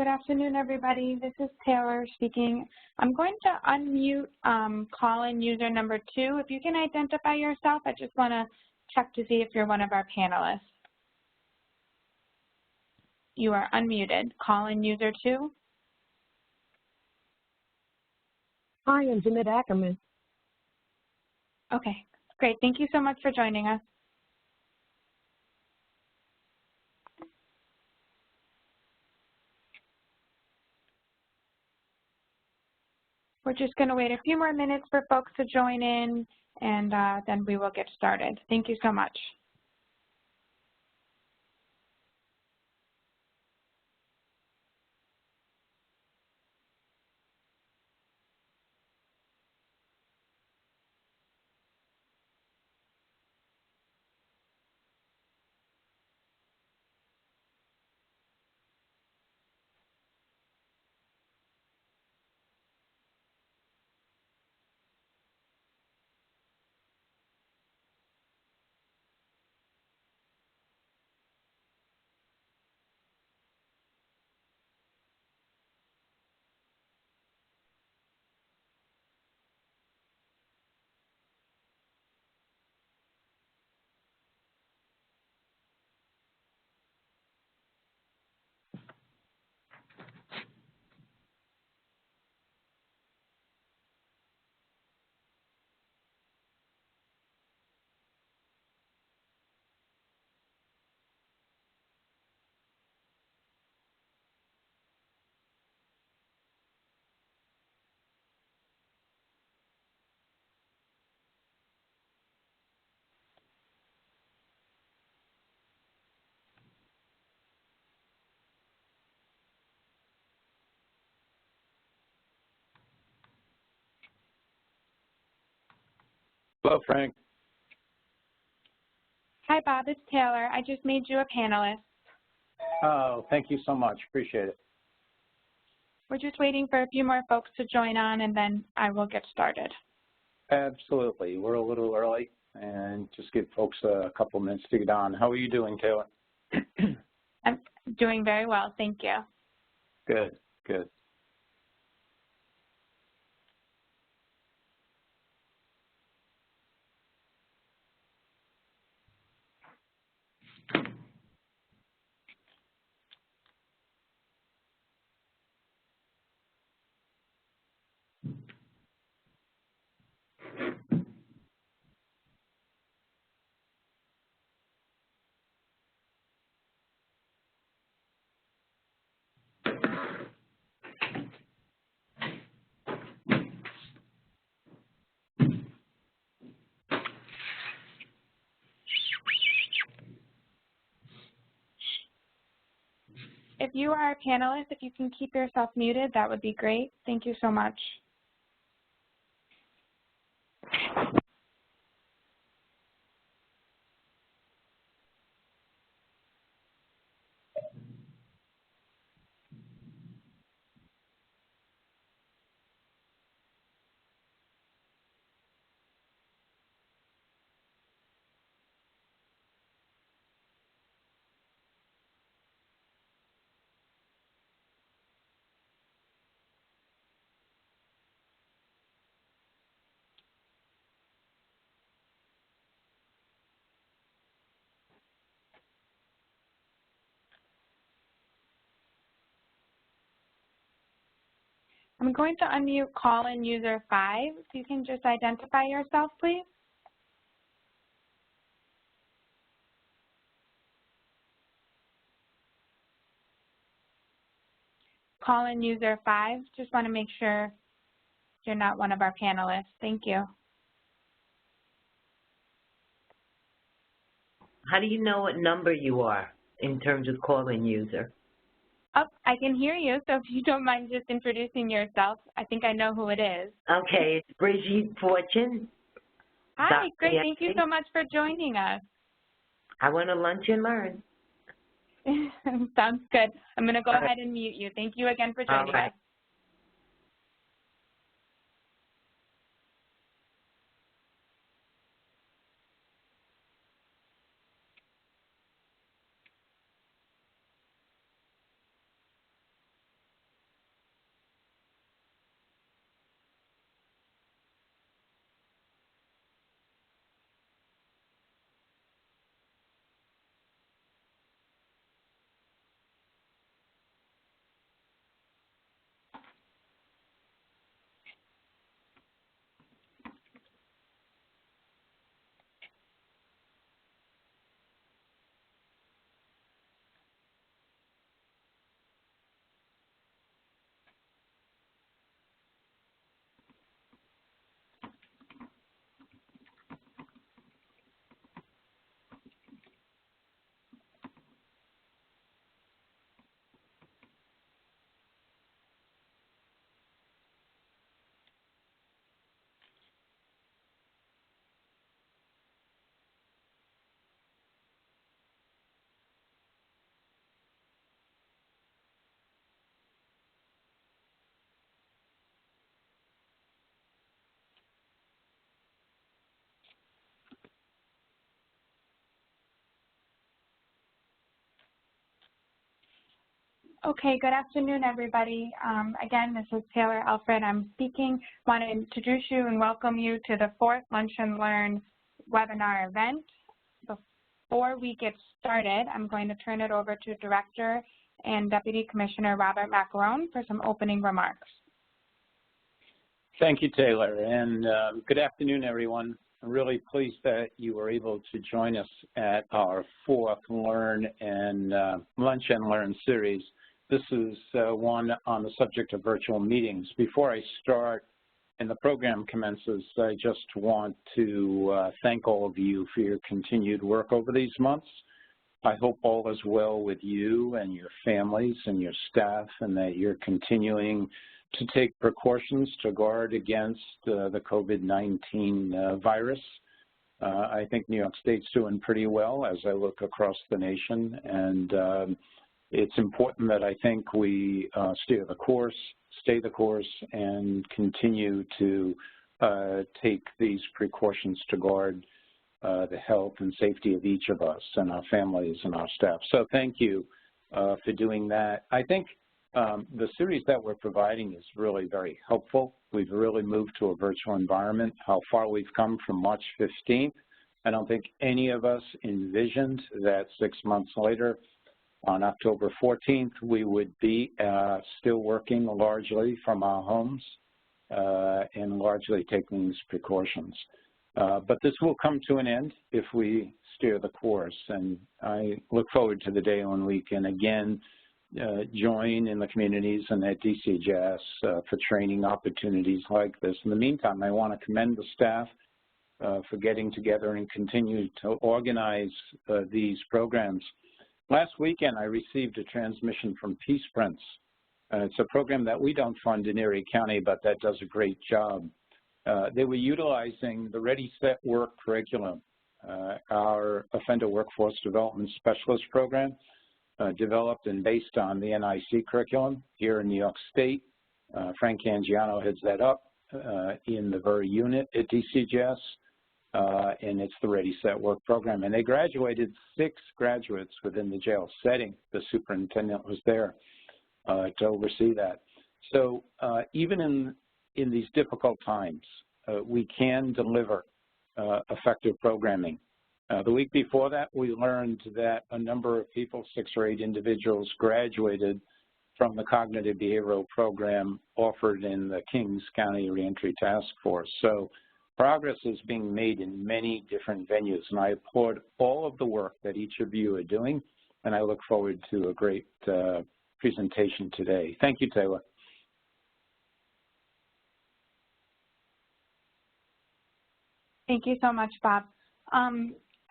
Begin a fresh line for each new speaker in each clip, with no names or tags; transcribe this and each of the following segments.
Good afternoon, everybody. This is Taylor speaking. I'm going to unmute call-in user number 2. If you can identify yourself, I just want to check to see if you're one of our panelists. You are unmuted. Call-in user 2.
Hi, I'm Jeanette Ackerman.
Okay, great. Thank you so much for joining us. We're just going to wait a few more minutes for folks to join in, and then we will get started. Thank you so much.
Hello, Frank.
Hi, Bob. It's Taylor. I just made you a panelist.
Oh, thank you so much. Appreciate it.
We're just waiting for a few more folks to join on, and then I will get started.
Absolutely. We're a little early, and just give folks a couple minutes to get on. How are you doing, Taylor?
I'm doing very well. Thank you.
Good, good.
If you are a panelist, if you can keep yourself muted, that would be great. Thank you so much. I'm going to unmute call-in user 5. If you can just identify yourself, please. Call-in user 5. Just want to make sure you're not one of our panelists. Thank you.
How do you know what number you are in terms of call-in user?
Oh, I can hear you, so if you don't mind just introducing yourself, I think I know who it is.
Okay, it's Brigitte Fortune.
Hi, great. Thank you so much for joining us.
I want to lunch and learn.
Sounds good. I'm going to go ahead and mute you. Thank you again for joining us. Okay, good afternoon, everybody. Again, this is Taylor Alfred. I'm speaking. I want to introduce you and welcome you to the 4th Lunch and Learn webinar event. Before we get started, I'm going to turn it over to Director and Deputy Commissioner Robert Macarone for some opening remarks.
Thank you, Taylor, and good afternoon, everyone. I'm really pleased that you were able to join us at our 4th Lunch and Learn series. This is one on the subject of virtual meetings. Before I start and the program commences, I just want to thank all of you for your continued work over these months. I hope all is well with you and your families and your staff, and that you're continuing to take precautions to guard against the COVID-19 virus. I think New York State's doing pretty well as I look across the nation, and it's important that I think we steer the course, stay the course, and continue to take these precautions to guard the health and safety of each of us and our families and our staff. So thank you for doing that. I think the series that we're providing is really very helpful. We've really moved to a virtual environment. How far we've come from March 15th. I don't think any of us envisioned that 6 months later, on October 14th, we would be still working largely from our homes and largely taking these precautions. But this will come to an end if we steer the course, and I look forward to the day when we can again join in the communities and at DCJS for training opportunities like this. In the meantime, I want to commend the staff for getting together and continue to organize these programs. Last weekend, I received a transmission from Peace Prince. It's a program that we don't fund in Erie County, but that does a great job. They were utilizing the Ready, Set, Work curriculum, our Offender Workforce Development Specialist program, developed and based on the NIC curriculum here in New York State. Frank Cangiano heads that up in the very unit at DCJS. And it's the Ready, Set, Work program. And they graduated 6 graduates within the jail setting. The superintendent was there to oversee that. So even in these difficult times, we can deliver effective programming. The week before that, we learned that a number of people, 6 or 8 individuals, graduated from the cognitive behavioral program offered in the Kings County Reentry Task Force. So progress is being made in many different venues, and I applaud all of the work that each of you are doing, and I look forward to a great presentation today. Thank you, Taylor.
Thank you so much, Bob.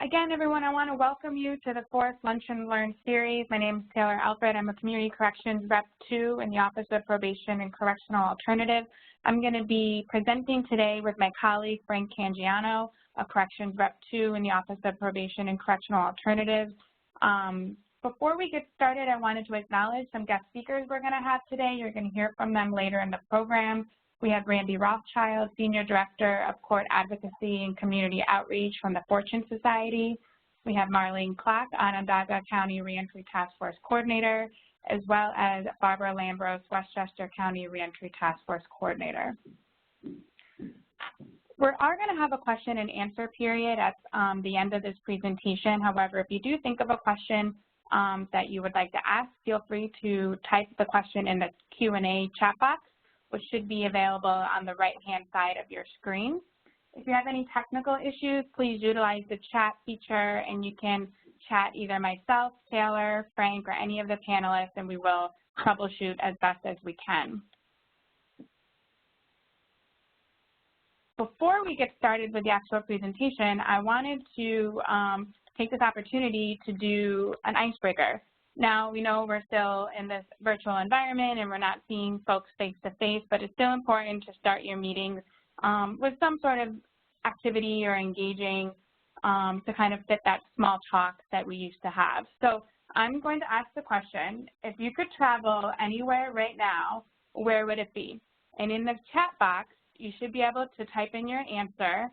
Again, everyone, I want to welcome you to the 4th Lunch and Learn series. My name is Taylor Alfred. I'm a Community Corrections Rep 2 in the Office of Probation and Correctional Alternative. I'm going to be presenting today with my colleague, Frank Cangiano, a Corrections Rep 2 in the Office of Probation and Correctional Alternatives. Before we get started, I wanted to acknowledge some guest speakers we're going to have today. You're going to hear from them later in the program. We have Randy Rothschild, Senior Director of Court Advocacy and Community Outreach from the Fortune Society. We have Marlene Clark, Onondaga County Reentry Task Force Coordinator, as well as Barbara Lambros, Westchester County Reentry Task Force Coordinator. We are going to have a question and answer period at the end of this presentation. However, if you do think of a question that you would like to ask, feel free to type the question in the Q&A chat box, which should be available on the right-hand side of your screen. If you have any technical issues, please utilize the chat feature, and you can chat either myself, Taylor, Frank, or any of the panelists, and we will troubleshoot as best as we can. Before we get started with the actual presentation, I wanted to take this opportunity to do an icebreaker. Now, we know we're still in this virtual environment and we're not seeing folks face-to-face, but it's still important to start your meetings with some sort of activity or engaging to kind of fit that small talk that we used to have. So I'm going to ask the question, if you could travel anywhere right now, where would it be? And in the chat box, you should be able to type in your answer,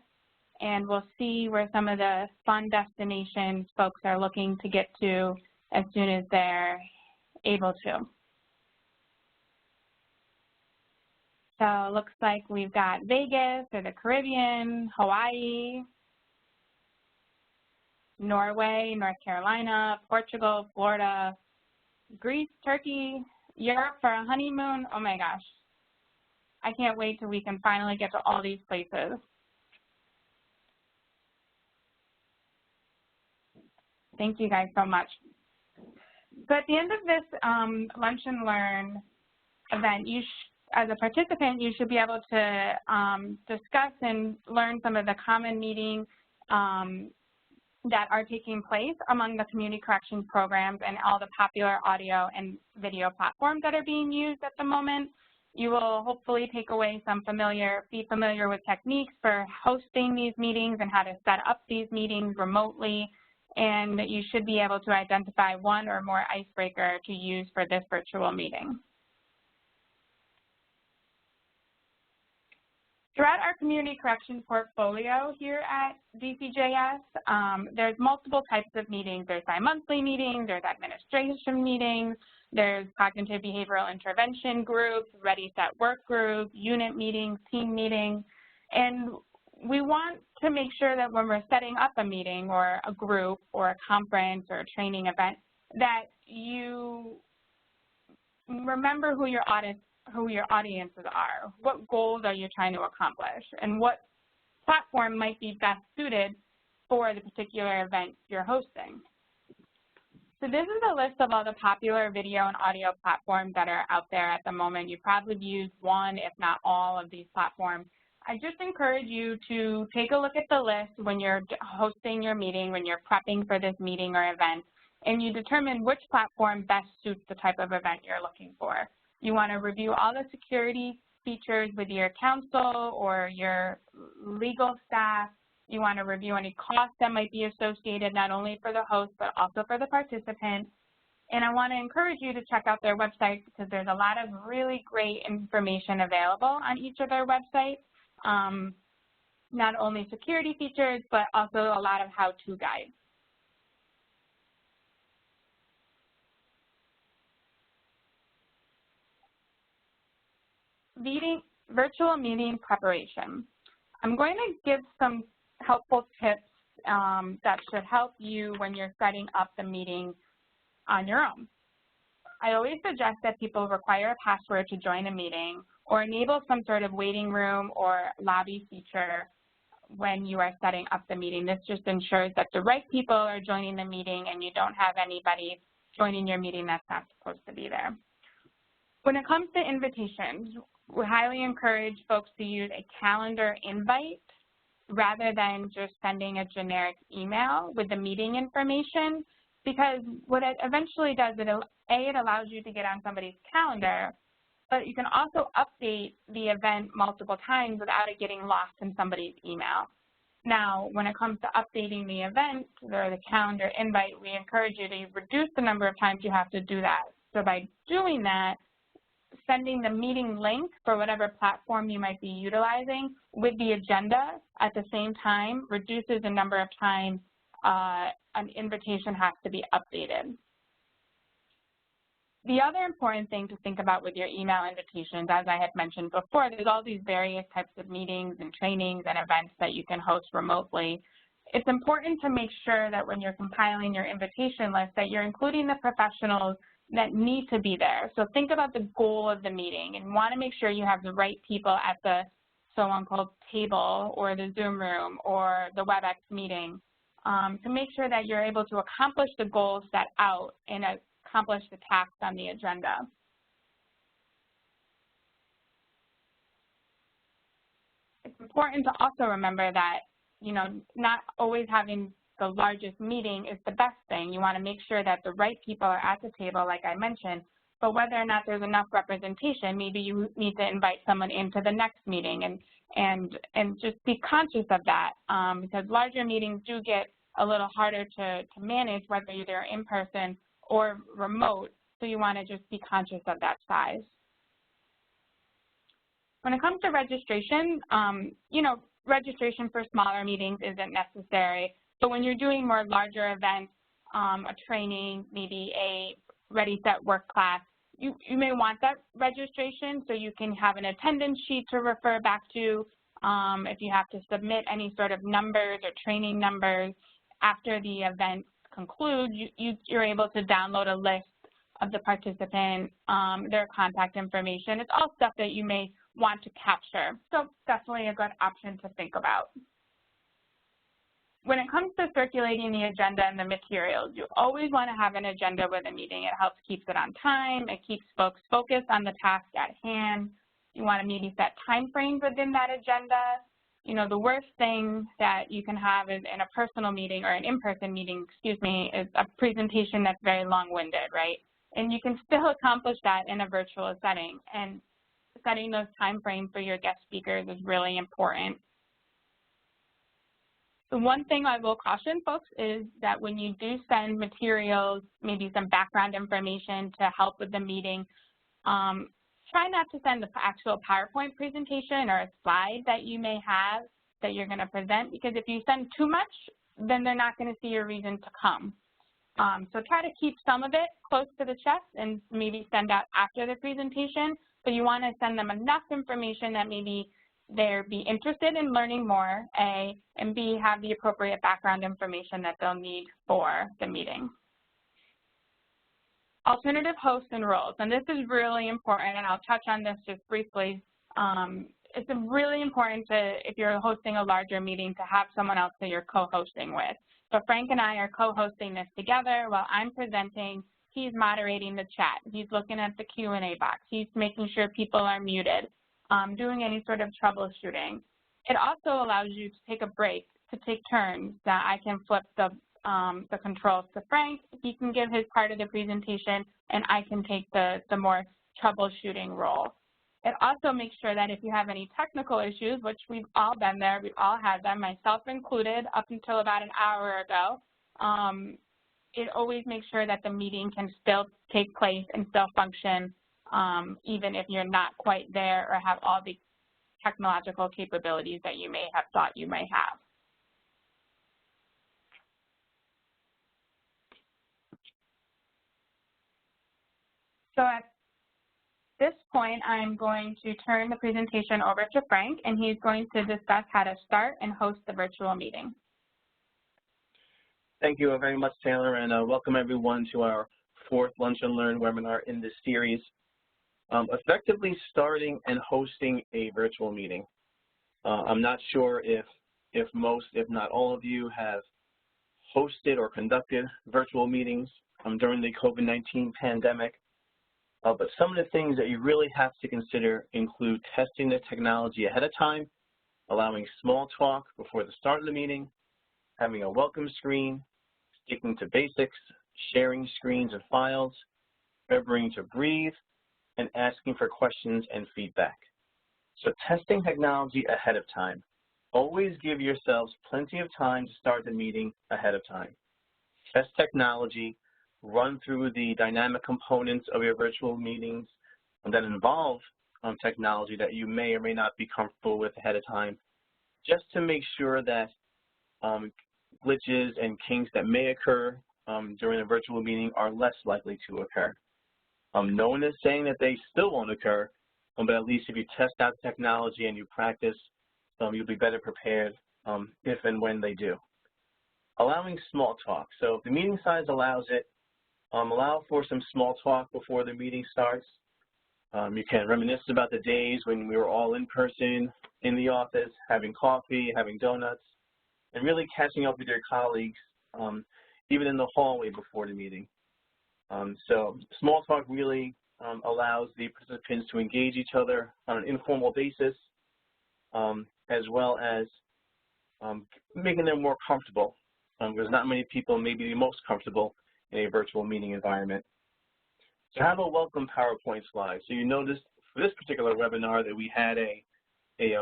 and we'll see where some of the fun destinations folks are looking to get to as soon as they're able to. So it looks like we've got Vegas or the Caribbean, Hawaii, Norway, North Carolina, Portugal, Florida, Greece, Turkey, Europe for a honeymoon. Oh my gosh. I can't wait till we can finally get to all these places. Thank you guys so much. So at the end of this Lunch and Learn event, as a participant, you should be able to discuss and learn some of the common meetings that are taking place among the community corrections programs and all the popular audio and video platforms that are being used at the moment. You will hopefully take away be familiar with techniques for hosting these meetings and how to set up these meetings remotely, and you should be able to identify one or more icebreaker to use for this virtual meeting. Throughout our community corrections portfolio here at DCJS, there's multiple types of meetings. There's bi-monthly meetings, there's administration meetings, there's cognitive behavioral intervention groups, ready, set, work groups, unit meetings, team meetings. And we want to make sure that when we're setting up a meeting or a group or a conference or a training event, that you remember who your audiences are, what goals are you trying to accomplish, and what platform might be best suited for the particular event you're hosting. So this is a list of all the popular video and audio platforms that are out there at the moment. You probably used one, if not all, of these platforms. I just encourage you to take a look at the list when you're hosting your meeting, when you're prepping for this meeting or event, and you determine which platform best suits the type of event you're looking for. You want to review all the security features with your counsel or your legal staff. You want to review any costs that might be associated not only for the host but also for the participant. And I want to encourage you to check out their website because there's a lot of really great information available on each of their websites. Not only security features, but also a lot of how-to guides. Virtual meeting preparation. I'm going to give some helpful tips that should help you when you're setting up the meeting on your own. I always suggest that people require a password to join a meeting or enable some sort of waiting room or lobby feature when you are setting up the meeting. This just ensures that the right people are joining the meeting and you don't have anybody joining your meeting that's not supposed to be there. When it comes to invitations, we highly encourage folks to use a calendar invite rather than just sending a generic email with the meeting information, because what it eventually does, it allows you to get on somebody's calendar, but you can also update the event multiple times without it getting lost in somebody's email. Now, when it comes to updating the event or the calendar invite, we encourage you to reduce the number of times you have to do that. So by doing that, sending the meeting link for whatever platform you might be utilizing with the agenda at the same time reduces the number of times an invitation has to be updated. The other important thing to think about with your email invitations, as I had mentioned before, there's all these various types of meetings and trainings and events that you can host remotely. It's important to make sure that when you're compiling your invitation list that you're including the professionals that need to be there. So think about the goal of the meeting and want to make sure you have the right people at the so-called table or the Zoom room or the WebEx meeting to make sure that you're able to accomplish the goals set out and accomplish the tasks on the agenda. It's important to also remember that, you know, not always having the largest meeting is the best thing. You want to make sure that the right people are at the table, like I mentioned, but whether or not there's enough representation, maybe you need to invite someone into the next meeting and just be conscious of that because larger meetings do get a little harder to manage whether they're in person or remote, so you want to just be conscious of that size. When it comes to registration, you know, registration for smaller meetings isn't necessary. So when you're doing more larger events, a training, maybe a ready, set, work class, you may want that registration so you can have an attendance sheet to refer back to. If you have to submit any sort of numbers or training numbers after the event concludes, you're able to download a list of the participant, their contact information. It's all stuff that you may want to capture. So definitely a good option to think about. When it comes to circulating the agenda and the materials, you always want to have an agenda with a meeting. It helps keep it on time. It keeps folks focused on the task at hand. You want to maybe set time frames within that agenda. You know, the worst thing that you can have is in a personal meeting or an in-person meeting, excuse me, is a presentation that's very long-winded, right? And you can still accomplish that in a virtual setting. And setting those time frames for your guest speakers is really important. The one thing I will caution folks is that when you do send materials, maybe some background information to help with the meeting, try not to send the actual PowerPoint presentation or a slide that you may have that you're going to present, because if you send too much, then they're not going to see a reason to come. So try to keep some of it close to the chest and maybe send out after the presentation, but you want to send them enough information that maybe they'll be interested in learning more, A, and B, have the appropriate background information that they'll need for the meeting. Alternative hosts and roles, and this is really important, and I'll touch on this just briefly. It's really important to, if you're hosting a larger meeting, to have someone else that you're co-hosting with. So Frank and I are co-hosting this together. While I'm presenting, he's moderating the chat. He's looking at the Q&A box. He's making sure people are muted, doing any sort of troubleshooting. It also allows you to take a break, to take turns, that I can flip the controls to Frank. He can give his part of the presentation, and I can take the more troubleshooting role. It also makes sure that if you have any technical issues, which we've all been there, we've all had them, myself included, up until about an hour ago, it always makes sure that the meeting can still take place and still function, even if you're not quite there or have all the technological capabilities that you may have thought you may have. So at this point, I'm going to turn the presentation over to Frank, and he's going to discuss how to start and host the virtual meeting.
Thank you very much, Taylor, and welcome everyone to our fourth Lunch and Learn webinar in this series. Effectively starting and hosting a virtual meeting. I'm not sure if most, if not all of you have hosted or conducted virtual meetings during the COVID-19 pandemic. But some of the things that you really have to consider include testing the technology ahead of time, allowing small talk before the start of the meeting, having a welcome screen, sticking to basics, sharing screens and files, remembering to breathe, and asking for questions and feedback. So testing technology ahead of time. Always give yourselves plenty of time to start the meeting ahead of time. Test technology, run through the dynamic components of your virtual meetings that involve technology that you may or may not be comfortable with ahead of time, just to make sure that glitches and kinks that may occur during a virtual meeting are less likely to occur. No one is saying that they still won't occur, but at least if you test out technology and you practice, you'll be better prepared if and when they do. Allowing small talk. So if the meeting size allows it, allow for some small talk before the meeting starts. You can reminisce about the days when we were all in person in the office, having coffee, having donuts, and really catching up with your colleagues, even in the hallway before the meeting. So small talk really allows the participants to engage each other on an informal basis, as well as making them more comfortable, because not many people may be the most comfortable in a virtual meeting environment. So have a welcome PowerPoint slide. So you noticed for this particular webinar that we had a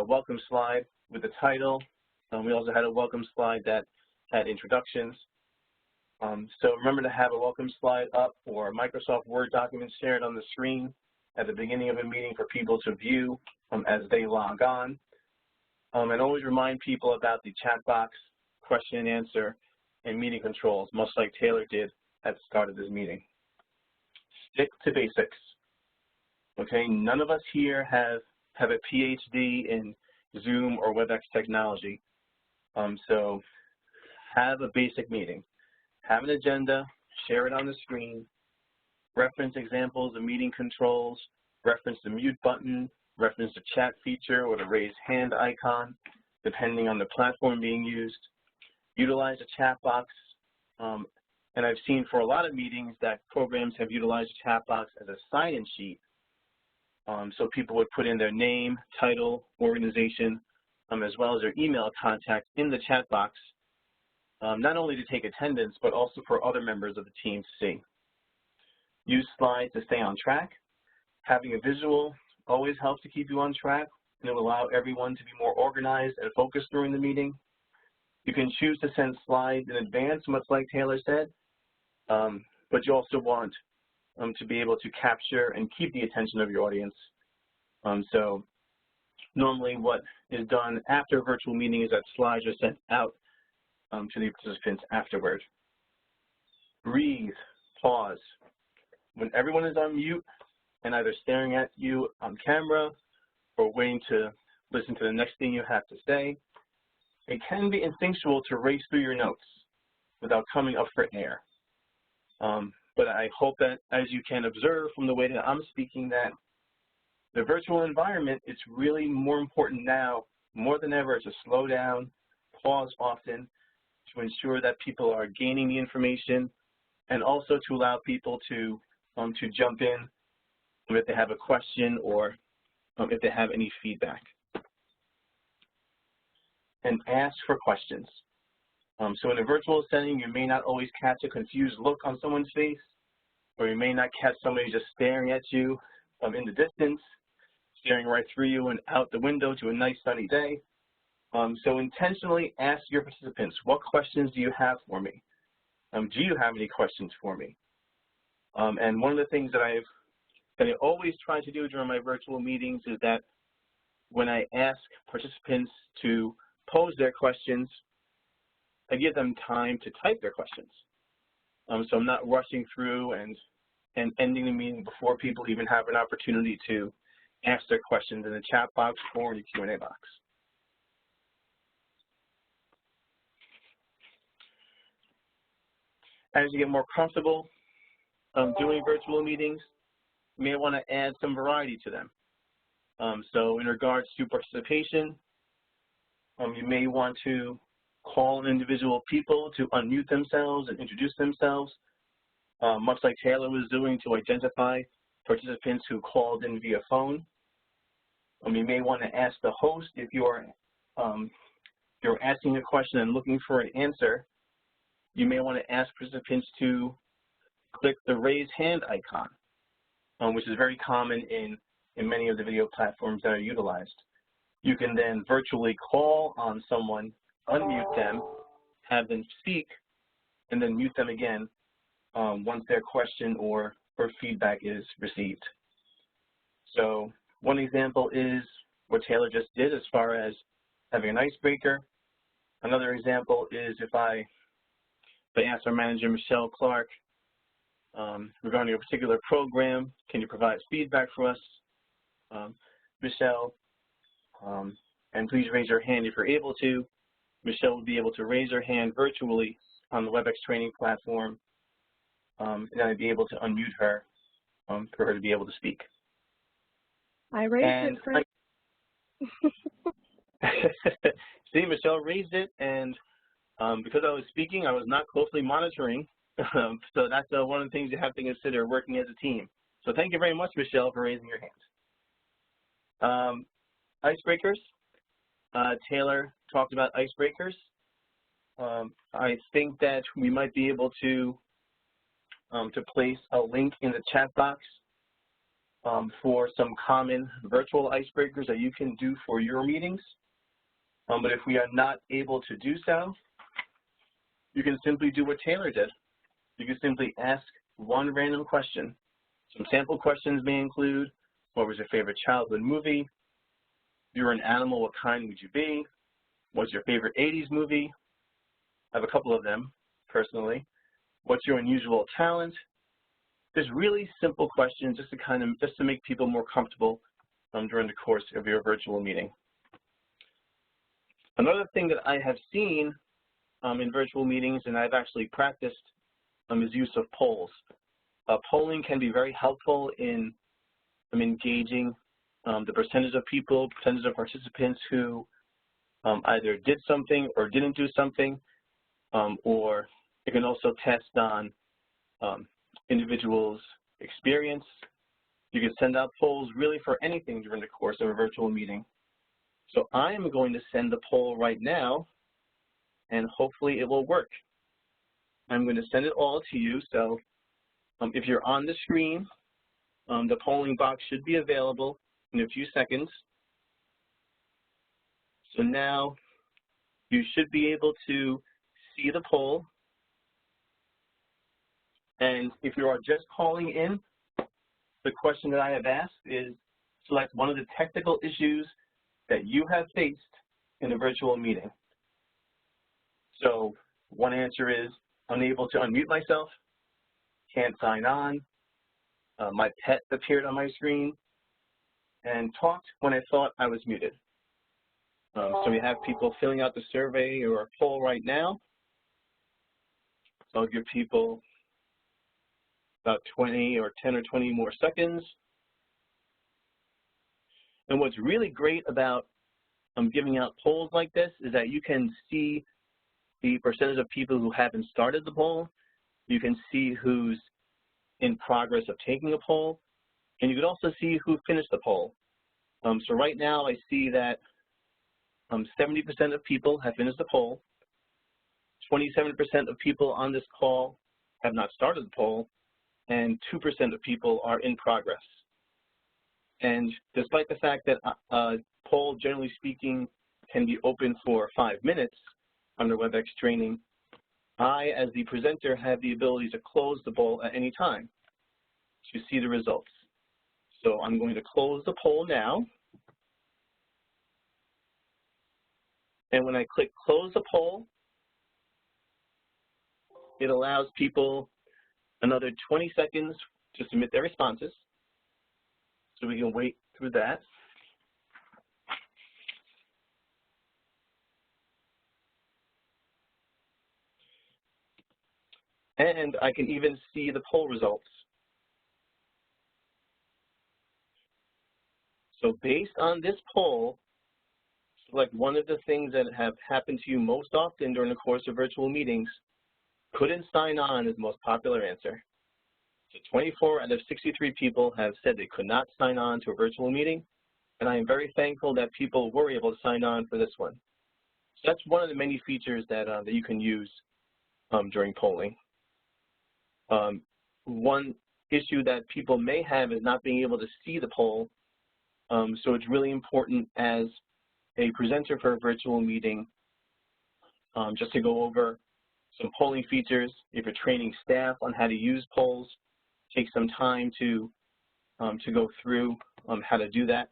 welcome slide with the title. We also had a welcome slide that had introductions. So remember to have a welcome slide up or a Microsoft Word document shared on the screen at the beginning of a meeting for people to view as they log on. And always remind people about the chat box, question and answer, and meeting controls, much like Taylor did at the start of this meeting. Stick to basics. Okay, none of us here have a PhD in Zoom or WebEx technology. So have a basic meeting. Have an agenda, share it on the screen, reference examples of meeting controls, reference the mute button, reference the chat feature or the raise hand icon, depending on the platform being used. Utilize the chat box. And I've seen for a lot of meetings that programs have utilized the chat box as a sign-in sheet. So people would put in their name, title, organization, as well as their email contact in the chat box, not only to take attendance, but also for other members of the team to see. Use slides to stay on track. Having a visual always helps to keep you on track, and it will allow everyone to be more organized and focused during the meeting. You can choose to send slides in advance, much like Taylor said, but you also want to be able to capture and keep the attention of your audience. So normally what is done after a virtual meeting is that slides are sent out to the participants afterward. Breathe, pause. When everyone is on mute and either staring at you on camera or waiting to listen to the next thing you have to say, it can be instinctual to race through your notes without coming up for air. But I hope that as you can observe from the way that I'm speaking that the virtual environment, it's really more important now, more than ever, to slow down, pause often, to ensure that people are gaining the information, and also to allow people to jump in if they have a question or if they have any feedback. And ask for questions. So in a virtual setting, you may not always catch a confused look on someone's face, or you may not catch somebody just staring at you in the distance, staring right through you and out the window to a nice sunny day. So intentionally ask your participants, what questions do you have for me? Do you have any questions for me? And one of the things that I always try to do during my virtual meetings is that when I ask participants to pose their questions, I give them time to type their questions. So I'm not rushing through and ending the meeting before people even have an opportunity to ask their questions in the chat box or in the Q&A box. As you get more comfortable doing virtual meetings, you may want to add some variety to them. So in regards to participation, you may want to call on individual people to unmute themselves and introduce themselves, much like Taylor was doing to identify participants who called in via phone. You may want to ask the host if you're asking a question and looking for an answer. You may want to ask participants to click the raise hand icon, which is very common in many of the video platforms that are utilized. You can then virtually call on someone, unmute them, have them speak, and then mute them again once their question or feedback is received. So one example is what Taylor just did as far as having an icebreaker. Another example is if I ask our manager, Michelle Clark, regarding a particular program, can you provide feedback for us? Michelle, and please raise your hand if you're able to. Michelle will be able to raise her hand virtually on the WebEx training platform, and I'd be able to unmute her for her to be able to speak.
I raised it first.
See, Michelle raised it, and because I was speaking, I was not closely monitoring. So that's one of the things you have to consider working as a team. So thank you very much, Michelle, for raising your hand. Icebreakers. Taylor talked about icebreakers. I think that we might be able to place a link in the chat box for some common virtual icebreakers that you can do for your meetings. But if we are not able to do so, you can simply do what Taylor did. You can simply ask one random question. Some sample questions may include, what was your favorite childhood movie? If you were an animal, what kind would you be? What's your favorite 80s movie? I have a couple of them, personally. What's your unusual talent? there's really simple questions just to make people more comfortable during the course of your virtual meeting. Another thing that I have seen in virtual meetings, and I've actually practiced, is use of polls. Polling can be very helpful in engaging the percentage of people, percentage of participants who either did something or didn't do something, or it can also test on individuals' experience. You can send out polls really for anything during the course of a virtual meeting. So I am going to send the poll right now, and hopefully it will work. I'm going to send it all to you, so if you're on the screen, the polling box should be available in a few seconds. So now you should be able to see the poll. And if you are just calling in, the question that I have asked is select one of the technical issues that you have faced in a virtual meeting. So one answer is unable to unmute myself, can't sign on, my pet appeared on my screen, and talked when I thought I was muted. So we have people filling out the survey or a poll right now. So I'll give people about 10 or 20 more seconds. And what's really great about giving out polls like this is that you can see the percentage of people who haven't started the poll. You can see who's in progress of taking a poll, and you can also see who finished the poll. So right now I see that 70% of people have finished the poll, 27% of people on this call have not started the poll, and 2% of people are in progress. And despite the fact that a poll, generally speaking, can be open for 5 minutes under WebEx training, I, as the presenter, have the ability to close the poll at any time to see the results. So I'm going to close the poll now. And when I click close the poll, it allows people another 20 seconds to submit their responses. So we can wait through that. And I can even see the poll results. So based on this poll, select one of the things that have happened to you most often during the course of virtual meetings. Couldn't sign on is the most popular answer. So 24 out of 63 people have said they could not sign on to a virtual meeting, and I am very thankful that people were able to sign on for this one. So that's one of the many features that, that you can use during polling. One issue that people may have is not being able to see the poll, so it's really important as a presenter for a virtual meeting just to go over some polling features. If you're training staff on how to use polls, take some time to go through how to do that.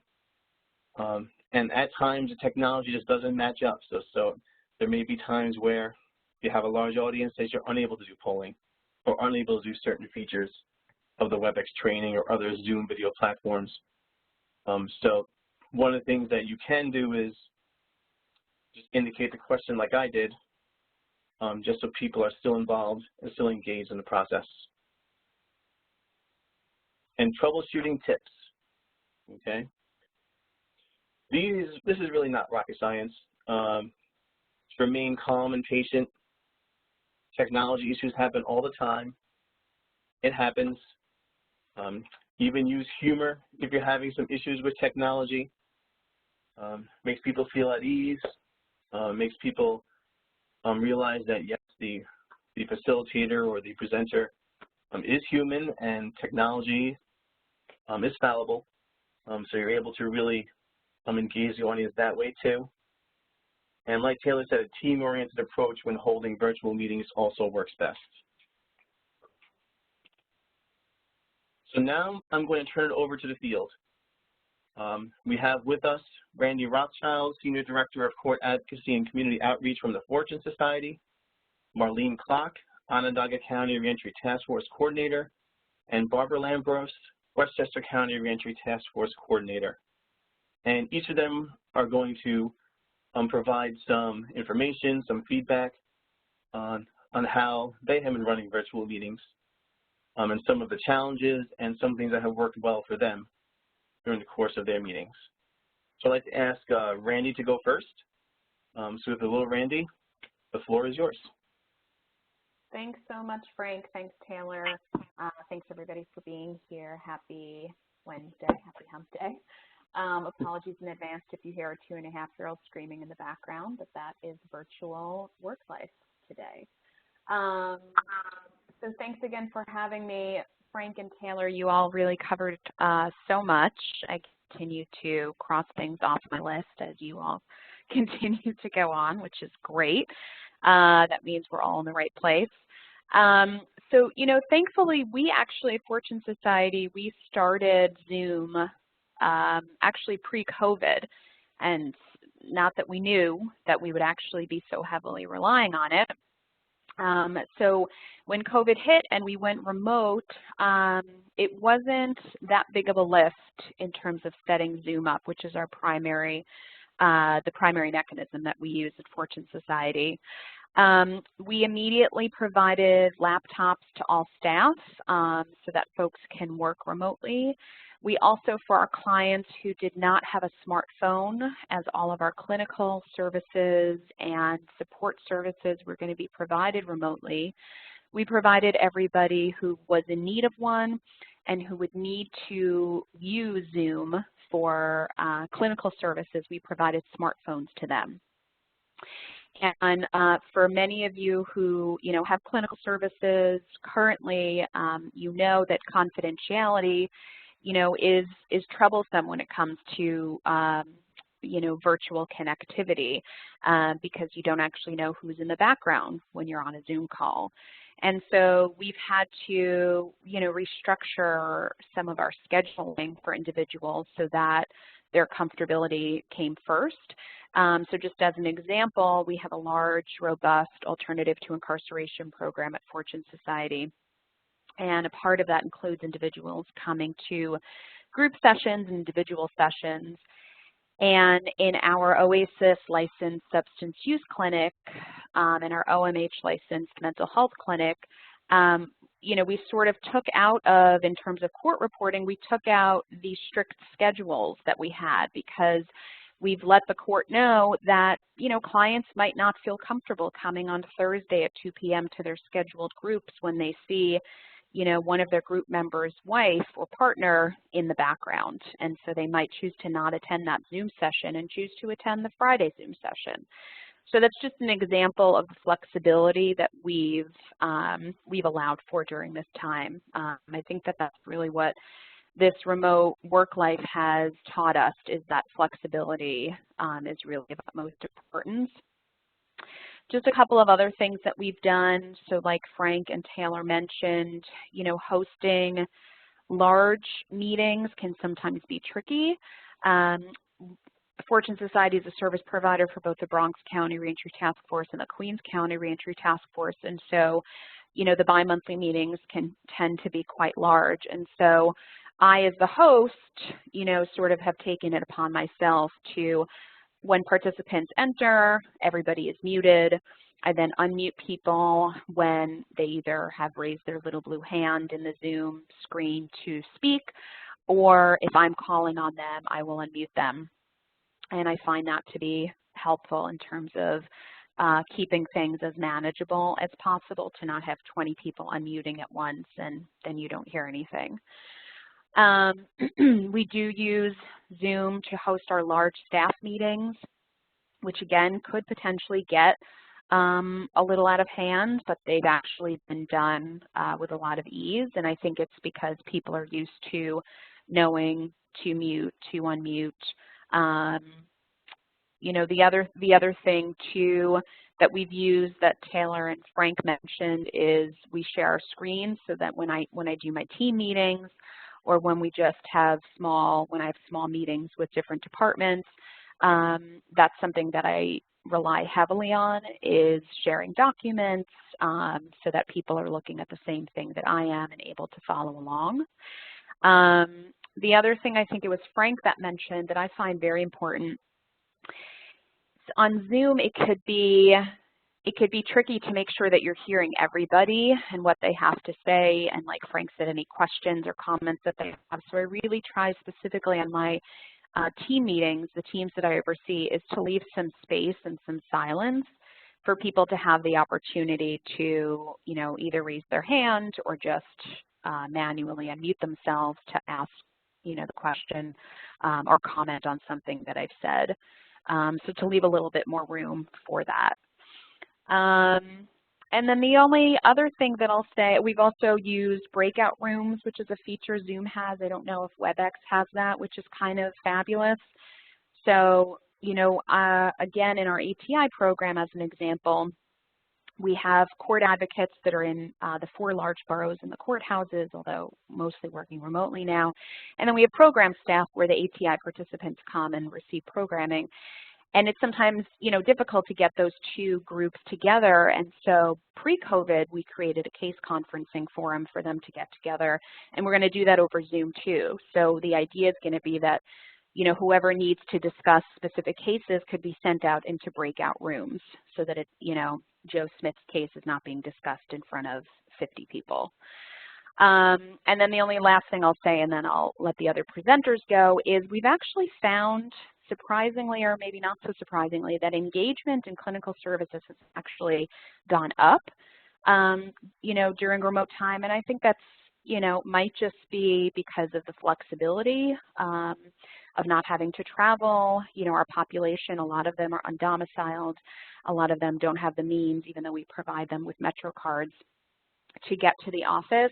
And at times, the technology just doesn't match up. So there may be times where you have a large audience that you're unable to do polling or unable to do certain features of the WebEx training or other Zoom video platforms. So one of the things that you can do is just indicate the question like I did, just so people are still involved and still engaged in the process. And troubleshooting tips, okay? This is really not rocket science. Remain calm and patient. Technology issues happen all the time. It happens. Even use humor if you're having some issues with technology. Makes people feel at ease. Makes people realize that, yes, the facilitator or the presenter is human and technology is fallible. So you're able to really engage the audience that way too. And like Taylor said, a team-oriented approach when holding virtual meetings also works best. So now I'm going to turn it over to the field. We have with us Randy Rothschild, Senior Director of Court Advocacy and Community Outreach from the Fortune Society, Marlene Klock, Onondaga County Reentry Task Force Coordinator, and Barbara Lambros, Westchester County Reentry Task Force Coordinator. And each of them are going to provide some information, some feedback on how they have been running virtual meetings, and some of the challenges and some things that have worked well for them during the course of their meetings. So I'd like to ask Randy to go first. So with the little Randy, the floor is yours.
Thanks so much, Frank. Thanks, Taylor. Thanks, everybody, for being here. Happy Wednesday. Happy Hump Day. Apologies in advance if you hear a 2.5-year-old screaming in the background, but that is virtual work life today. So thanks again for having me. Frank and Taylor, you all really covered so much. I continue to cross things off my list as you all continue to go on, which is great. That means we're all in the right place. So, you know, thankfully, we actually at Fortune Society, we started Zoom actually pre-COVID, and not that we knew that we would actually be so heavily relying on it. So when COVID hit and we went remote, it wasn't that big of a lift in terms of setting Zoom up, which is our primary, the primary mechanism that we use at Fortune Society. We immediately provided laptops to all staff so that folks can work remotely. We also, for our clients who did not have a smartphone, as all of our clinical services and support services were going to be provided remotely, we provided everybody who was in need of one and who would need to use Zoom for clinical services, we provided smartphones to them. And for many of you who, you know, have clinical services currently, you know that confidentiality, you know, is troublesome when it comes to, you know, virtual connectivity because you don't actually know who's in the background when you're on a Zoom call. And so we've had to, you know, restructure some of our scheduling for individuals so that their comfortability came first. So just as an example, we have a large, robust alternative to incarceration program at Fortune Society. And a part of that includes individuals coming to group sessions and individual sessions. And in our OASIS licensed substance use clinic and our OMH licensed mental health clinic, you know, we sort of took out of, in terms of court reporting, we took out the strict schedules that we had because we've let the court know that, you know, clients might not feel comfortable coming on Thursday at 2 p.m. to their scheduled groups when they see, you know, one of their group members' wife or partner in the background. And so they might choose to not attend that Zoom session and choose to attend the Friday Zoom session. So that's just an example of the flexibility that we've allowed for during this time. I think that that's really what this remote work life has taught us, is that flexibility is really of utmost importance. Just a couple of other things that we've done. So like Frank and Taylor mentioned, you know, hosting large meetings can sometimes be tricky. Fortune Society is a service provider for both the Bronx County Reentry Task Force and the Queens County Reentry Task Force. And so, you know, the bi-monthly meetings can tend to be quite large. And so I, as the host, you know, sort of have taken it upon myself to, when participants enter, everybody is muted. I then unmute people when they either have raised their little blue hand in the Zoom screen to speak, or if I'm calling on them, I will unmute them. And I find that to be helpful in terms of keeping things as manageable as possible, to not have 20 people unmuting at once and then you don't hear anything. We do use Zoom to host our large staff meetings, which again could potentially get a little out of hand, but they've actually been done with a lot of ease. And I think it's because people are used to knowing to mute, to unmute. You know, the other thing too that we've used that Taylor and Frank mentioned is we share our screens, so that when I do my team meetings, or when we just have when I have small meetings with different departments, that's something that I rely heavily on is sharing documents so that people are looking at the same thing that I am and able to follow along. The other thing, I think it was Frank that mentioned, that I find very important, on Zoom it could be tricky to make sure that you're hearing everybody and what they have to say, and like Frank said, any questions or comments that they have. So I really try specifically on my team meetings, the teams that I oversee, is to leave some space and some silence for people to have the opportunity to, you know, either raise their hand or just manually unmute themselves to ask, you know, the question or comment on something that I've said. So to leave a little bit more room for that. And then the only other thing that I'll say, we've also used breakout rooms, which is a feature Zoom has. I don't know if WebEx has that, which is kind of fabulous. So, you know, again, in our ATI program, as an example, we have court advocates that are in the 4 large boroughs in the courthouses, although mostly working remotely now. And then we have program staff where the ATI participants come and receive programming. And it's sometimes, you know, difficult to get those 2 groups together. And so pre-COVID, we created a case conferencing forum for them to get together. And we're going to do that over Zoom too. So the idea is going to be that, you know, whoever needs to discuss specific cases could be sent out into breakout rooms so that it, you know, Joe Smith's case is not being discussed in front of 50 people. And then the only last thing I'll say, and then I'll let the other presenters go, is we've actually found, surprisingly, or maybe not so surprisingly, that engagement in clinical services has actually gone up, you know, during remote time. And I think that's, you know, might just be because of the flexibility of not having to travel. You know, our population, a lot of them are undomiciled. A lot of them don't have the means, even though we provide them with Metro cards, to get to the office.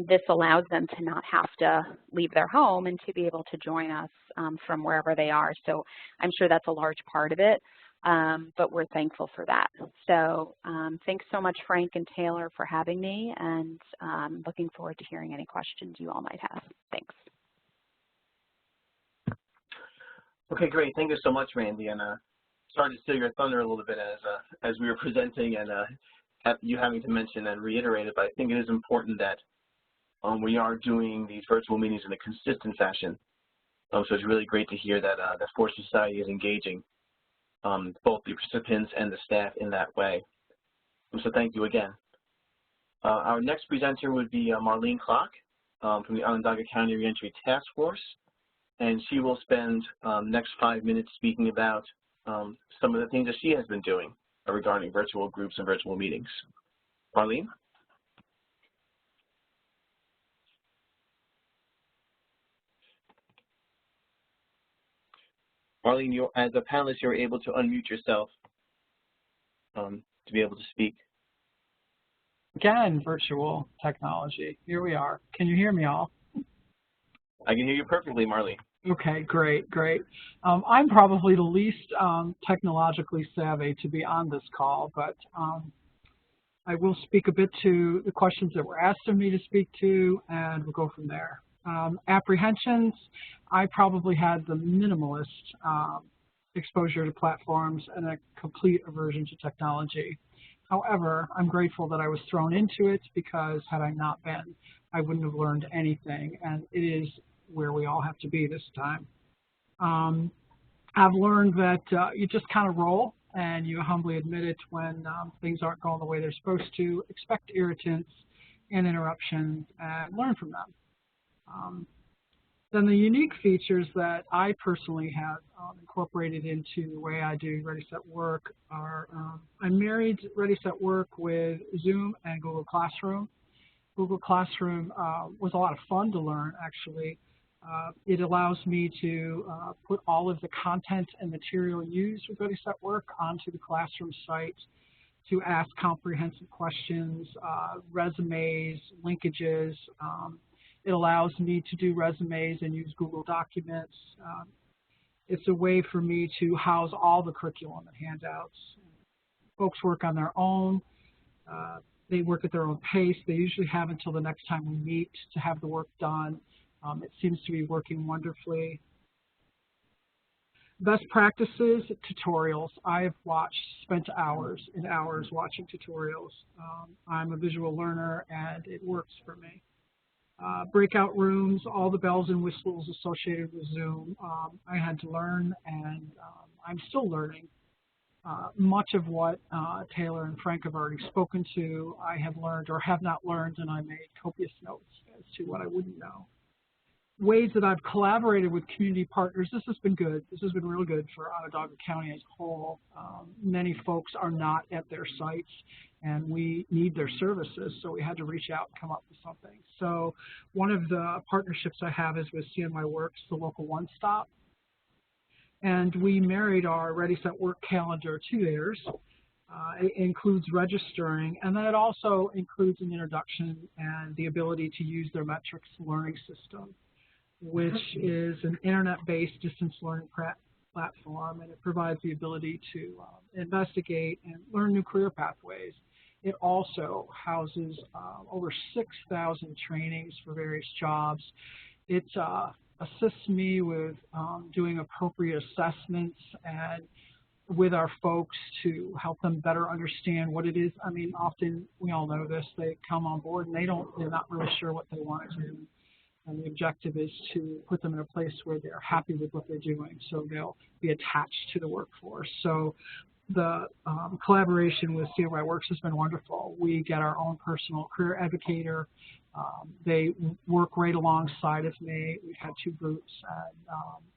This allows them to not have to leave their home and to be able to join us from wherever they are. So I'm sure that's a large part of it, but we're thankful for that. So thanks so much, Frank and Taylor, for having me, and looking forward to hearing any questions you all might have. Thanks.
Okay, great. Thank you so much, Randy. And sorry to steal your thunder a little bit as we were presenting and you having to mention and reiterate it, but I think it is important that we are doing these virtual meetings in a consistent fashion. So it's really great to hear that that Force Society is engaging both the participants and the staff in that way. So thank you again. Our next presenter would be Marlene Clark from the Onondaga County Reentry Task Force, and she will spend next 5 minutes speaking about some of the things that she has been doing regarding virtual groups and virtual meetings. Marlene? Marlene, as a panelist, you're able to unmute yourself to be able to speak.
Again, virtual technology. Here we are. Can you hear me all?
I can hear you perfectly, Marlene.
Okay, great, great. I'm probably the least technologically savvy to be on this call, but I will speak a bit to the questions that were asked of me to speak to, and we'll go from there. Apprehensions, I probably had the minimalist exposure to platforms and a complete aversion to technology. However, I'm grateful that I was thrown into it, because had I not been, I wouldn't have learned anything, and it is where we all have to be this time. I've learned that you just kind of roll and you humbly admit it when things aren't going the way they're supposed to. Expect irritants and interruptions and learn from them. Then the unique features that I personally have incorporated into the way I do Ready, Set, Work are I married Ready, Set, Work with Zoom and Google Classroom. Google Classroom was a lot of fun to learn, actually. It allows me to put all of the content and material used with Ready, Set, Work onto the Classroom site to ask comprehensive questions, resumes, linkages. It allows me to do resumes and use Google Documents. It's a way for me to house all the curriculum and handouts. Folks work on their own. They work at their own pace. They usually have until the next time we meet to have the work done. It seems to be working wonderfully. Best practices, tutorials. I've spent hours and hours watching tutorials. I'm a visual learner and it works for me. Breakout rooms, all the bells and whistles associated with Zoom. I had to learn, and I'm still learning. Much of what Taylor and Frank have already spoken to, I have learned or have not learned, and I made copious notes as to what I wouldn't know. Ways that I've collaborated with community partners, this has been good. This has been real good for Onondaga County as a whole. Many folks are not at their sites, and we need their services, so we had to reach out and come up with something. So one of the partnerships I have is with CNY Works, the local one-stop, and we married our Ready, Set, Work calendar to theirs. It includes registering, and then it also includes an introduction and the ability to use their metrics learning system, which is an internet-based distance learning platform, and it provides the ability to investigate and learn new career pathways. It also houses over 6,000 trainings for various jobs. It assists me with doing appropriate assessments and with our folks to help them better understand what it is. I mean, often, we all know this, they come on board and they're not really sure what they want to do. And the objective is to put them in a place where they're happy with what they're doing, so they'll be attached to the workforce. So the collaboration with CNY Works has been wonderful. We get our own personal career advocator. They work right alongside of me. We've had 2 groups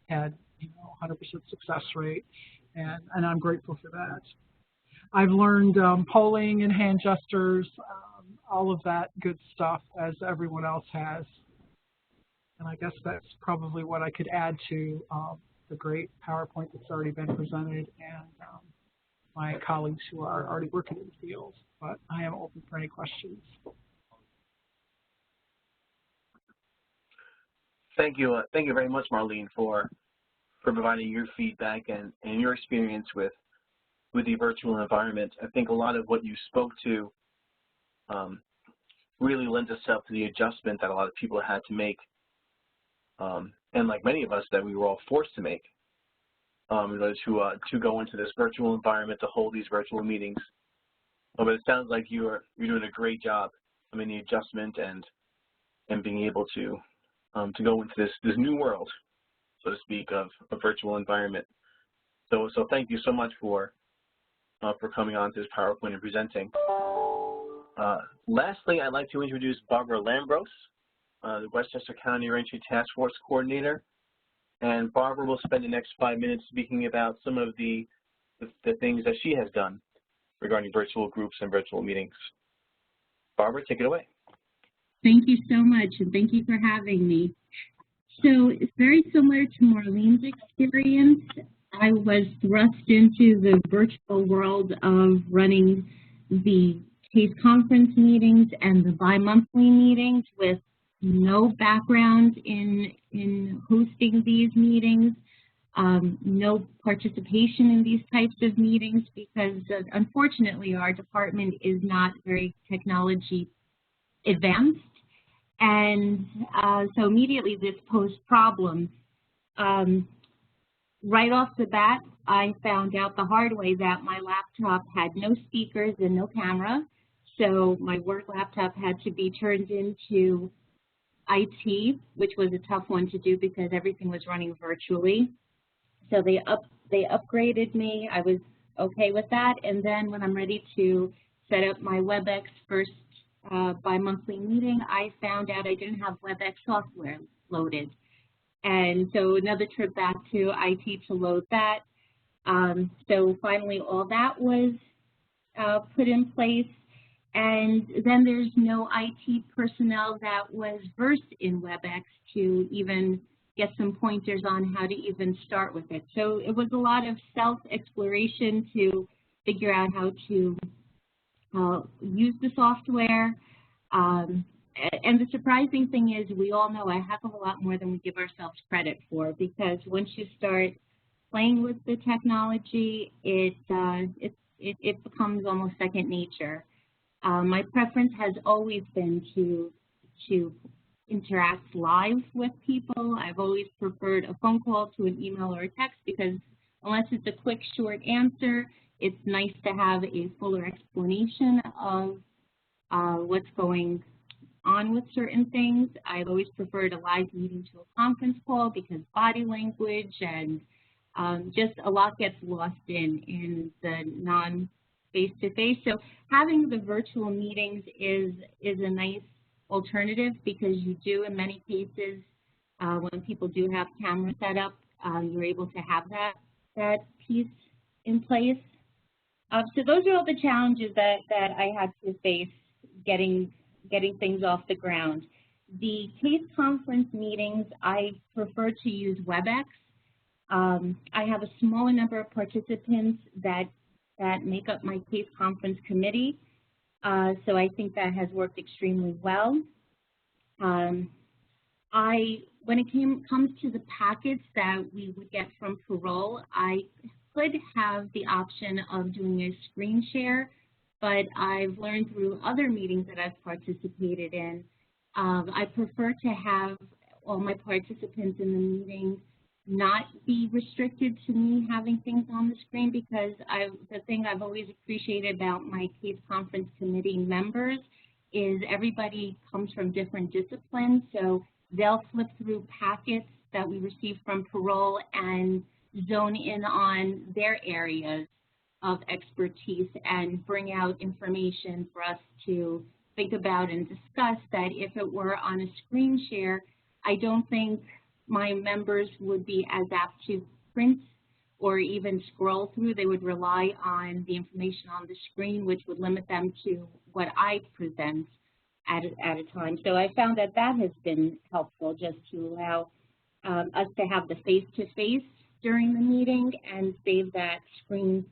and had 100% success rate, and I'm grateful for that. I've learned polling and hand gestures, all of that good stuff, as everyone else has. And I guess that's probably what I could add to the great PowerPoint that's already been presented and my colleagues who are already working in the field. But I am open for any questions.
Thank you very much, Marlene, for providing your feedback and your experience with the virtual environment. I think a lot of what you spoke to really lends itself to the adjustment that a lot of people had to make. And like many of us, that we were all forced to make to go into this virtual environment, to hold these virtual meetings. But it sounds like you're doing a great job. I mean, the adjustment and being able to go into this new world, so to speak, of a virtual environment. So thank you so much for coming on to this PowerPoint and presenting. Lastly, I'd like to introduce Barbara Lambros, the Westchester County Reentry Task Force Coordinator, and Barbara will spend the next 5 minutes speaking about some of the things that she has done regarding virtual groups and virtual meetings. Barbara, take it away.
Thank you so much, and thank you for having me. So it's very similar to Marlene's experience. I was thrust into the virtual world of running the case conference meetings and the bi-monthly meetings with no background in hosting these meetings, no participation in these types of meetings, because unfortunately our department is not very technology advanced. And so immediately this posed problems. Right off the bat, I found out the hard way that my laptop had no speakers and no camera. So my work laptop had to be turned into IT, which was a tough one to do because everything was running virtually. So they upgraded me. I was okay with that. And then when I'm ready to set up my WebEx first bi-monthly meeting, I found out I didn't have WebEx software loaded. And so another trip back to IT to load that. So finally all that was put in place. And then there's no IT personnel that was versed in WebEx to even get some pointers on how to even start with it. So it was a lot of self-exploration to figure out how to use the software. And the surprising thing is we all know a heck of a lot more than we give ourselves credit for, because once you start playing with the technology, it becomes almost second nature. My preference has always been to interact live with people. I've always preferred a phone call to an email or a text because unless it's a quick, short answer, it's nice to have a fuller explanation of what's going on with certain things. I've always preferred a live meeting to a conference call because body language and just a lot gets lost in the non-face-to-face. So having the virtual meetings is a nice alternative because you do, in many cases, when people do have cameras set up, you're able to have that piece in place. So those are all the challenges that I had to face getting things off the ground. The case conference meetings, I prefer to use WebEx. I have a smaller number of participants that make up my case conference committee, so I think that has worked extremely well. When it comes to the packets that we would get from parole, I could have the option of doing a screen share, but I've learned through other meetings that I've participated in, I prefer to have all my participants in the meeting not be restricted to me having things on the screen, because the thing I've always appreciated about my case conference committee members is everybody comes from different disciplines, so they'll flip through packets that we receive from parole and zone in on their areas of expertise and bring out information for us to think about and discuss that if it were on a screen share, I don't think my members would be as apt to print or even scroll through. They would rely on the information on the screen, which would limit them to what I present at a time. So I found that has been helpful, just to allow us to have the face-to-face during the meeting and save that screen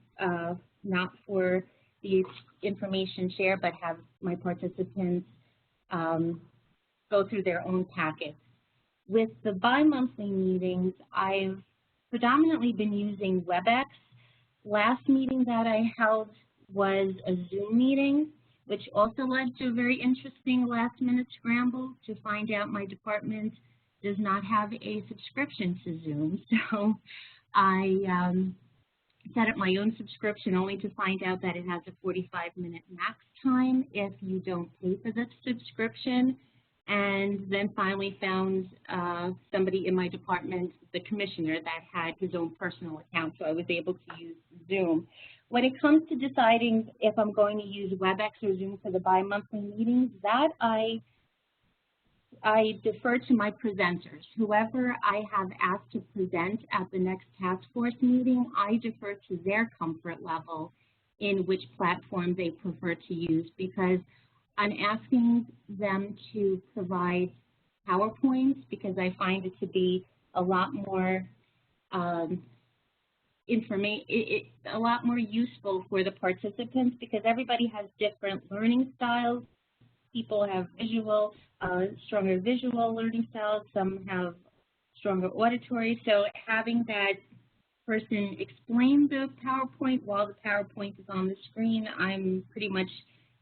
not for the information share, but have my participants go through their own packets. With the bi-monthly meetings, I've predominantly been using WebEx. Last meeting that I held was a Zoom meeting, which also led to a very interesting last-minute scramble to find out my department does not have a subscription to Zoom. So I set up my own subscription only to find out that it has a 45-minute max time if you don't pay for the subscription. And then finally found somebody in my department, the commissioner, that had his own personal account, so I was able to use Zoom. When it comes to deciding if I'm going to use WebEx or Zoom for the bi-monthly meetings, that I defer to my presenters. Whoever I have asked to present at the next task force meeting, I defer to their comfort level in which platform they prefer to use, because I'm asking them to provide PowerPoints because I find it to be a lot more a lot more useful for the participants, because everybody has different learning styles. People have stronger visual learning styles. Some have stronger auditory. So having that person explain the PowerPoint while the PowerPoint is on the screen, I'm pretty much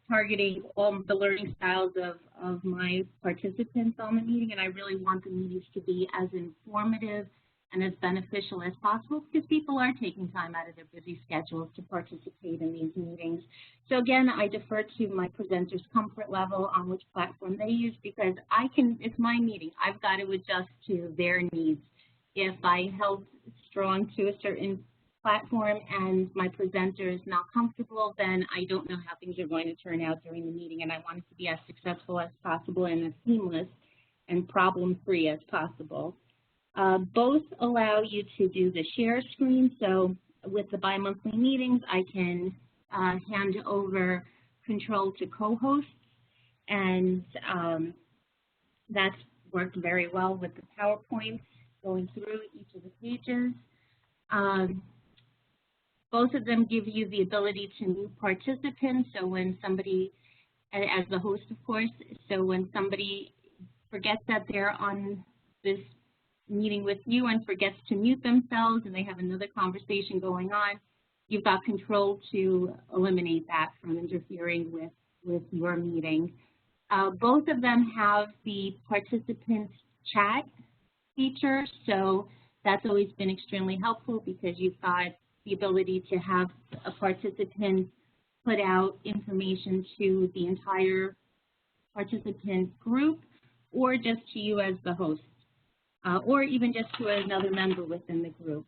targeting all the learning styles of my participants on the meeting, and I really want the meetings to be as informative and as beneficial as possible, because people are taking time out of their busy schedules to participate in these meetings. So again, I defer to my presenters' comfort level on which platform they use, because it's my meeting. I've got to adjust to their needs. If I held strong to a certain platform and my presenter is not comfortable, then I don't know how things are going to turn out during the meeting, and I want it to be as successful as possible and as seamless and problem-free as possible. Both allow you to do the share screen, so with the bi-monthly meetings, I can hand over control to co-hosts, and that's worked very well with the PowerPoint going through each of the pages. Both of them give you the ability to mute participants, so when somebody, as the host of course, so when somebody forgets that they're on this meeting with you and forgets to mute themselves and they have another conversation going on, you've got control to eliminate that from interfering with your meeting. Both of them have the participants chat feature, so that's always been extremely helpful because you've got the ability to have a participant put out information to the entire participant group or just to you as the host, or even just to another member within the group.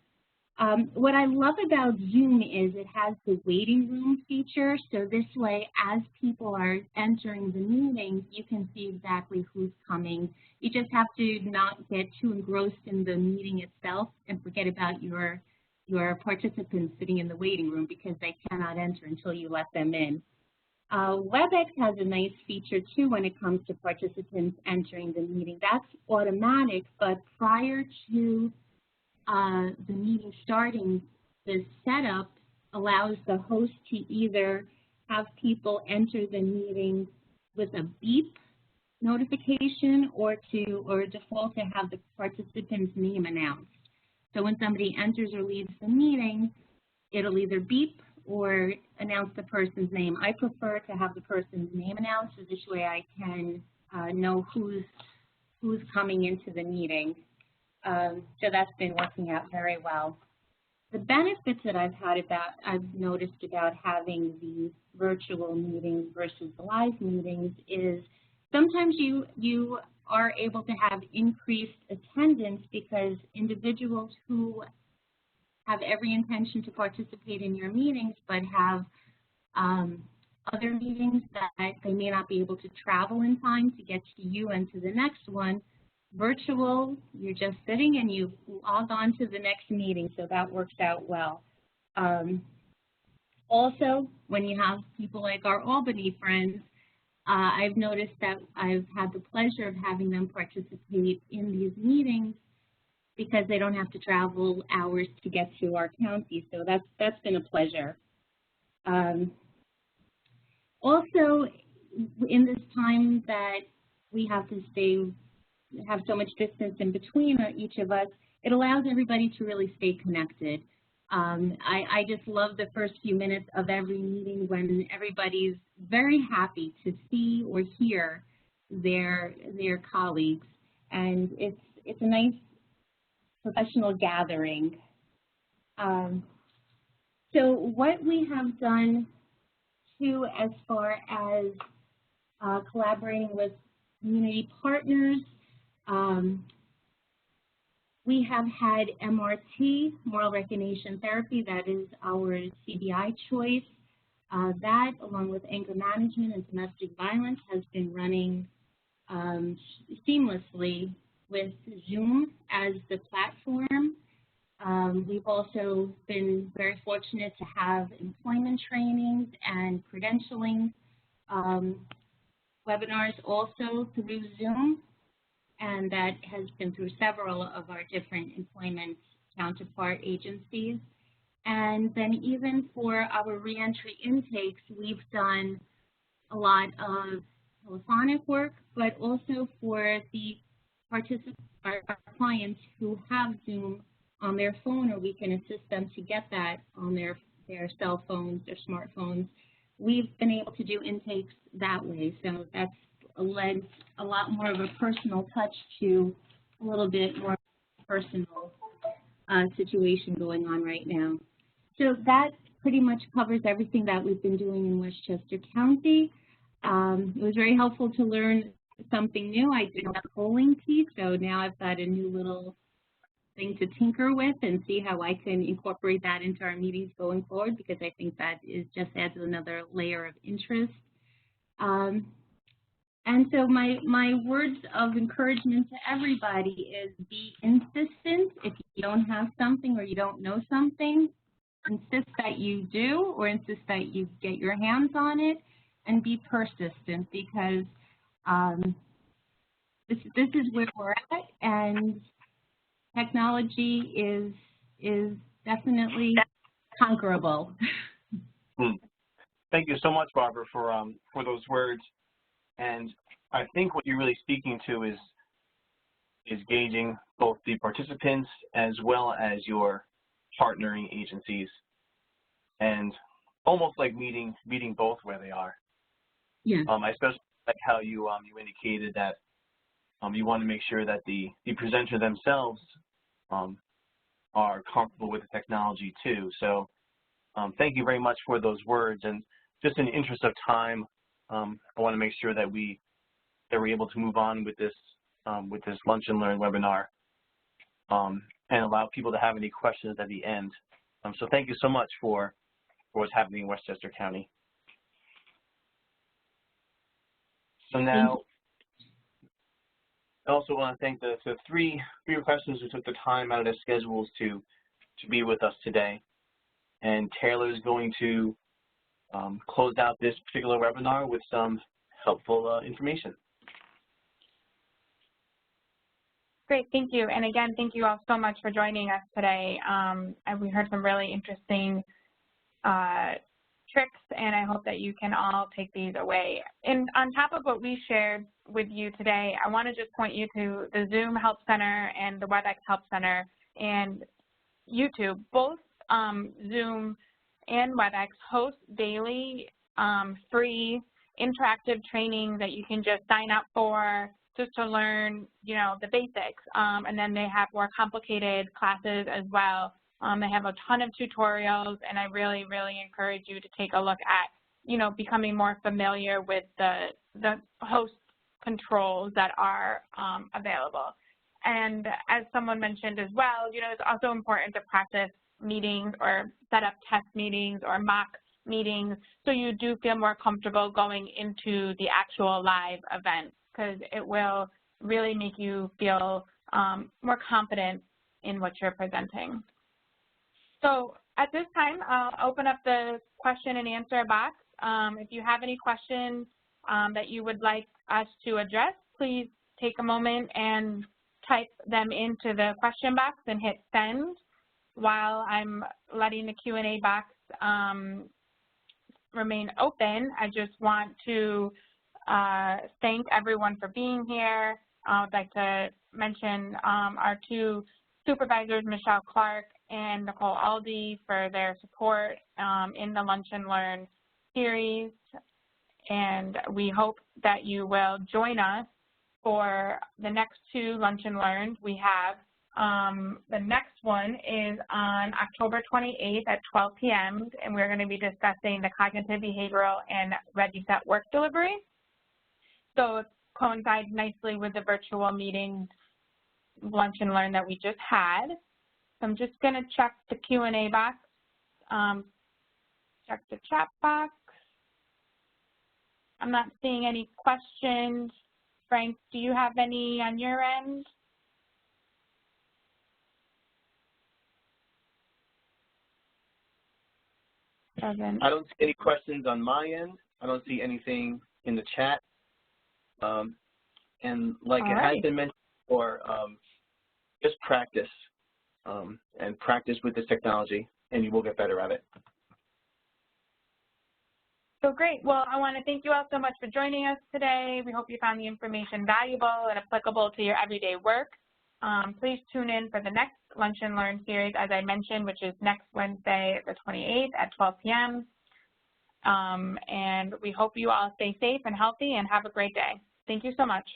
What I love about Zoom is it has the waiting room feature, so this way as people are entering the meeting, you can see exactly who's coming. You just have to not get too engrossed in the meeting itself and forget about your participants sitting in the waiting room because they cannot enter until you let them in. WebEx has a nice feature too when it comes to participants entering the meeting. That's automatic, but prior to the meeting starting, the setup allows the host to either have people enter the meeting with a beep notification or default to have the participant's name announced. So when somebody enters or leaves the meeting, it'll either beep or announce the person's name. I prefer to have the person's name announced, so this way I can know who's coming into the meeting. So that's been working out very well. The benefits that I've noticed about having the virtual meetings versus the live meetings is sometimes you are able to have increased attendance because individuals who have every intention to participate in your meetings but have other meetings that they may not be able to travel in time to get to you and to the next one. Virtual, you're just sitting and you log on to the next meeting, so that works out well. Also, when you have people like our Albany friends, I've noticed that I've had the pleasure of having them participate in these meetings because they don't have to travel hours to get to our county, so that's been a pleasure. Also, in this time that we have to have so much distance in between each of us, it allows everybody to really stay connected. I just love the first few minutes of every meeting when everybody's very happy to see or hear their colleagues, and it's a nice professional gathering. So what we have done too as far as collaborating with community partners, we have had MRT, moral recognition therapy, that is our CBI choice. That, along with anger management and domestic violence, has been running seamlessly with Zoom as the platform. We've also been very fortunate to have employment trainings and credentialing webinars also through Zoom, and that has been through several of our different employment counterpart agencies. And then even for our reentry intakes, we've done a lot of telephonic work, but also for the our clients who have Zoom on their phone, or we can assist them to get that on their cell phones, their smartphones. We've been able to do intakes that way, so that's led a lot more of a personal touch to a little bit more personal situation going on right now. So that pretty much covers everything that we've been doing in Westchester County. It was very helpful to learn something new. I did the polling piece, so now I've got a new little thing to tinker with and see how I can incorporate that into our meetings going forward, because I think that just adds another layer of interest. And so my words of encouragement to everybody is be insistent. If you don't have something or you don't know something, insist that you do, or insist that you get your hands on it, and be persistent, because this is where we're at, and technology is definitely conquerable.
Thank you so much, Barbara, for those words. And I think what you're really speaking to is gauging both the participants as well as your partnering agencies, and almost like meeting both where they are.
Yeah.
I like how you you indicated that you want to make sure that the presenter themselves are comfortable with the technology too. So thank you very much for those words. And just in the interest of time, I want to make sure that we're able to move on with this Lunch and Learn webinar and allow people to have any questions at the end. So thank you so much for what's happening in Westchester County. So now, I also want to thank the three requesters who took the time out of their schedules to be with us today. And Taylor is going to close out this particular webinar with some helpful information.
Great, thank you. And again, thank you all so much for joining us today. And we heard some really interesting tricks, and I hope that you can all take these away. And on top of what we shared with you today, I want to just point you to the Zoom Help Center and the WebEx Help Center and YouTube. Both Zoom and WebEx host daily free interactive training that you can just sign up for just to learn, you know, the basics. And then they have more complicated classes as well. They have a ton of tutorials, and I really, really encourage you to take a look at, you know, becoming more familiar with the host controls that are available. And as someone mentioned as well, you know, it's also important to practice meetings or set up test meetings or mock meetings so you do feel more comfortable going into the actual live event, because it will really make you feel more confident in what you're presenting. So at this time, I'll open up the question and answer box. If you have any questions that you would like us to address, please take a moment and type them into the question box and hit send. While I'm letting the Q&A box remain open, I just want to thank everyone for being here. I'd like to mention our two supervisors, Michelle Clark and Nicole Aldi, for their support in the Lunch and Learn series. And we hope that you will join us for the next two Lunch and Learns we have. The next one is on October 28th at 12 p.m. and we're going to be discussing the cognitive, behavioral, and Ready, Set, Work delivery. So it coincides nicely with the virtual meeting Lunch and Learn that we just had. So I'm just going to check the Q&A box, check the chat box. I'm not seeing any questions. Frank, do you have any on your end?
I don't see any questions on my end. I don't see anything in the chat. And like it has been mentioned before, just practice and practice with this technology, and you will get better at it.
So great. Well, I want to thank you all so much for joining us today. We hope you found the information valuable and applicable to your everyday work. Please tune in for the next Lunch and Learn series, as I mentioned, which is next Wednesday, the 28th at 12 p.m. And we hope you all stay safe and healthy and have a great day. Thank you so much.